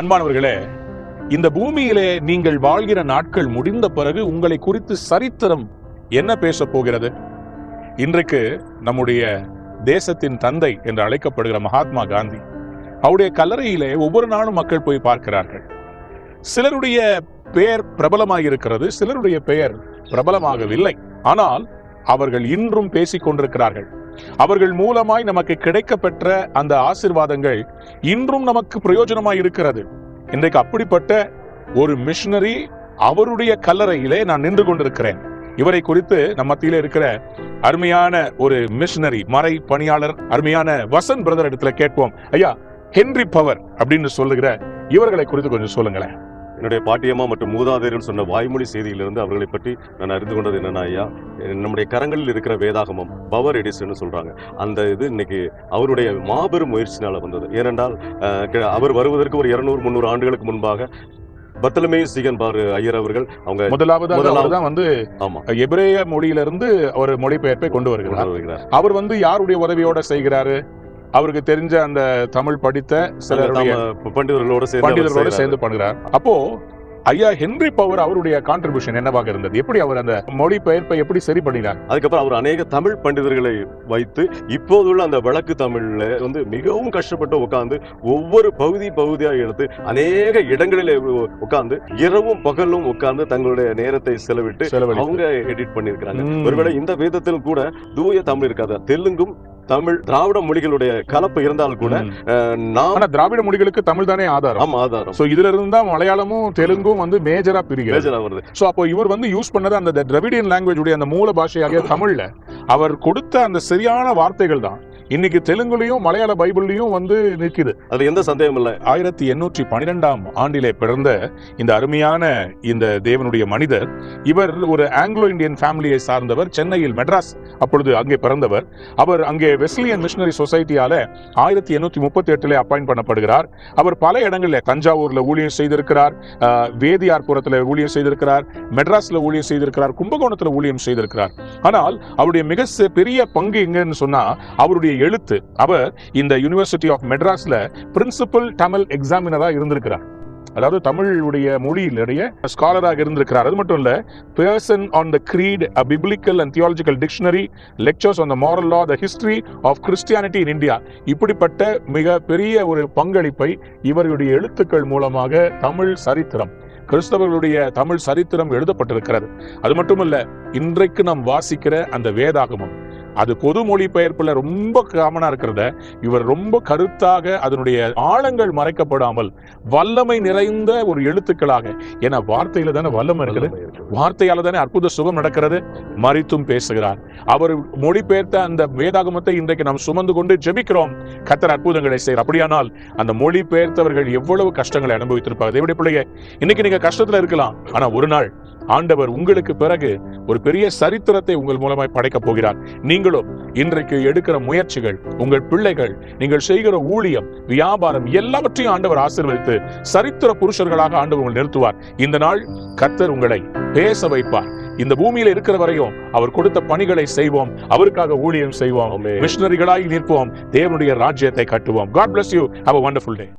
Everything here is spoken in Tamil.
அன்பானவர்களே, இந்த பூமியிலே நீங்கள் வாழ்கிற நாட்கள் முடிந்த பிறகு உங்களை குறித்து சரித்திரம் என்ன பேச போகிறது? இன்றைக்கு நம்முடைய தேசத்தின் தந்தை என்று அழைக்கப்படுகிற மகாத்மா காந்தி, அவருடைய கல்லறையிலே ஒவ்வொரு நாளும் மக்கள் போய் பார்க்கிறார்கள். சிலருடைய பெயர் பிரபலமாக இருக்கிறது, சிலருடைய பெயர் பிரபலமாகவில்லை. ஆனால் அவர்கள் இன்றும் பேசிக் கொண்டிருக்கிறார்கள். அவர்கள் மூலமாய் நமக்கு கிடைக்கப்பெற்ற அந்த ஆசீர்வாதங்கள் இன்றும் நமக்கு பிரயோஜனமாய் இருக்கிறது. இன்றைக்கு அப்படிப்பட்ட ஒரு மிஷனரி, அவருடைய கல்லறையிலே நான் நின்று கொண்டிருக்கிறேன். இவரை குறித்து நம்ம மத்தியில இருக்கிற அருமையான ஒரு மிஷனரி, மறை பணியாளர், அருமையான வசந்த் பிரதர் இடத்துல கேட்போம். ஐயா, ஹென்றி பவர் அப்படின்னு சொல்லுகிற இவர்களை குறித்து கொஞ்சம் சொல்லுங்களேன். என்னுடைய பாட்டியம்மா மற்றும் மூதாதையர்கள் சொன்ன வாய்மொழி செய்தியிலிருந்து அவர்களை பற்றி நான் அறிந்து கொண்டது என்னன்னா, ஐயா, நம்முடைய கரங்களில் இருக்கிற வேதாகமம் பவர் எடிஷன் சொல்றாங்க. அந்த இது இன்னைக்கு அவருடைய மாபெரும் முயற்சினால வந்தது. ஏனென்றால் அவர் வருவதற்கு ஒரு 200-300 ஆண்டுகளுக்கு முன்பாக பர்த்தலமே சீகன் பார் ஐயர் அவர்கள் அவங்க முதலாவது எபிரேய மொழியிலிருந்து ஒரு மொழிபெயர்ப்பை கொண்டு வருகிறார். அவர் யாருடைய உதவியோட செய்கிறாரு? அவருக்கு தெரிஞ்ச அந்த தமிழ் படித்த சில பண்டிதர்களோட சேர்ந்து பண்ணுகிறார். அப்போ ஐயா ஹென்றி பவர் அவருடைய கான்ட்ரிபியூஷன் என்னவாக இருந்தது? எப்படி அவர் அந்த மொழிபெயர்ப்பை எப்படி சரி பண்ணினார்? அதுக்கப்புறம் அவர் அநேக தமிழ் பண்டிதர்களை வைத்து இப்போதுள்ள அந்த வழக்கு தமிழ்ல மிகவும் கஷ்டப்பட்டு உட்கார்ந்து ஒவ்வொரு பகுதியா எடுத்து அநேக இடங்களில் உட்கார்ந்து இரவும் பகலும் உட்கார்ந்து தங்களுடைய நேரத்தை செலவிட்டு அவங்க எடிட் பண்ணிருக்கிறாங்க. ஒருவேளை இந்த வேதத்தில் கூட தூய தமிழ் இருக்காது, தெலுங்கும் தமிழ் திராவிட மொழிகளுடைய கலப்பு இருந்தாலும் கூட திராவிட மொழிகளுக்கு தமிழ் தானே ஆதாரம். சோ இதுல இருந்து தான் மலையாளமும் தெலுங்கும் மேஜரா வருது. சோ அப்போ இவர் யூஸ் பண்ணது அந்த திராவிடியன் லாங்குவேஜ் உடைய அந்த மூல பாஷையாக தமிழ்ல அவர் கொடுத்த அந்த சரியான வார்த்தைகள் தான் இன்னைக்கு தெலுங்குலையும் மலையாள பைபிள்லையும் நிற்குது. அது எந்த சந்தேகம் இல்லை. 1812ஆம் ஆண்டிலே பிறந்த இந்த அருமையான இந்த தேவனுடைய மனிதர், இவர் ஒரு ஆங்கிலோ இந்தியன் ஃபேமிலியை சார்ந்தவர். சென்னையில் மெட்ராஸ் அப்பொழுது அங்கே பிறந்தவர். அவர் அங்கே வெஸ்லியன் மிஷனரி சொசைட்டியால 1838 அப்பாயிண்ட் பண்ணப்படுகிறார். அவர் பல இடங்களில் தஞ்சாவூர்ல ஊழியம் செய்திருக்கிறார், வேதியார்புரத்தில் ஊழியம் செய்திருக்கிறார், மெட்ராஸ்ல ஊழியம் செய்திருக்கிறார், கும்பகோணத்தில் ஊழியம் செய்திருக்கிறார். ஆனால் அவருடைய மிக பெரிய பங்கு எங்கன்னு சொன்னா அவருடைய எழுத்து. அவர் இந்த யூனிவர்சிட்டி ஆஃப் மெட்ராஸ்ல பிரின்சிபல் தமிழ் எக்ஸாமினரா இருந்திருக்கிறார். அதாவது தமிழுடைய மொழியிலேயே ஸ்காலராக இருந்திருக்கிறார். அது மட்டும் இல்ல, person on the creed, a biblical and theological dictionary, lectures on the moral law, the history of Christianity in India. இப்படிப்பட்ட மிக பெரிய ஒரு பங்களிப்பை இவருடைய எழுத்துக்கள் மூலமாக தமிழ் சரித்திரம், கிறிஸ்தவர்களுடைய தமிழ் சரித்திரம் எழுதப்பட்டிருக்கிறது. அது மட்டுமல்ல, இன்றைக்கு நாம் வாசிக்கிற அந்த வேதாகமம் அது பொது மொழிபெயர்ப்புல ரொம்ப காமனா இருக்கிறத இவர் ரொம்ப கருத்தாக அதனுடைய ஆழங்கள் மறைக்கப்படாமல் வல்லமை நிறைந்த ஒரு எழுத்துக்களாக, ஏன்னா வார்த்தையில தானே வல்லமை இருக்குது, வார்த்தையால தானே அற்புத சுகம் நடக்கிறது. மறித்தும் பேசுகிறார். அவர் மொழிபெயர்த்த அந்த வேதாகமத்தை இன்றைக்கு நாம் சுமந்து கொண்டு ஜெபிக்கிறோம். கர்த்தர் அற்புதங்களை செய்கிறார். அப்படியானால் அந்த மொழிபெயர்த்தவர்கள் எவ்வளவு கஷ்டங்களை அனுபவித்திருப்பாங்க. தேவனுடைய பிள்ளைங்க, இன்னைக்கு நீங்க கஷ்டத்துல இருக்கலாம், ஆனா ஒரு நாள் ஆண்டவர் உங்களுக்கு பிறகு ஒரு பெரிய சரித்திரத்தை உங்கள் மூலமாய் படைக்க போகிறார். நீங்களும் இன்றைக்கு எடுக்கிற முயற்சிகள், உங்கள் பிள்ளைகள், நீங்கள் செய்கிற ஊழியம், வியாபாரம் எல்லாவற்றையும் ஆண்டவர் ஆசீர்வதித்து சரித்திர புருஷர்களாக ஆண்டவர் உங்களை நிறுத்துவார். இந்த நாள் கர்த்தர் உங்களை பேச வைப்பார். இந்த பூமியில இருக்கிற வரையும் அவர் கொடுத்த பணிகளை செய்வோம், அவருக்காக ஊழியம் செய்வோம், மிஷனரிகளாய் நிற்போம், தேவனுடைய ராஜ்யத்தை கட்டுவோம். God bless you. Have a wonderful day.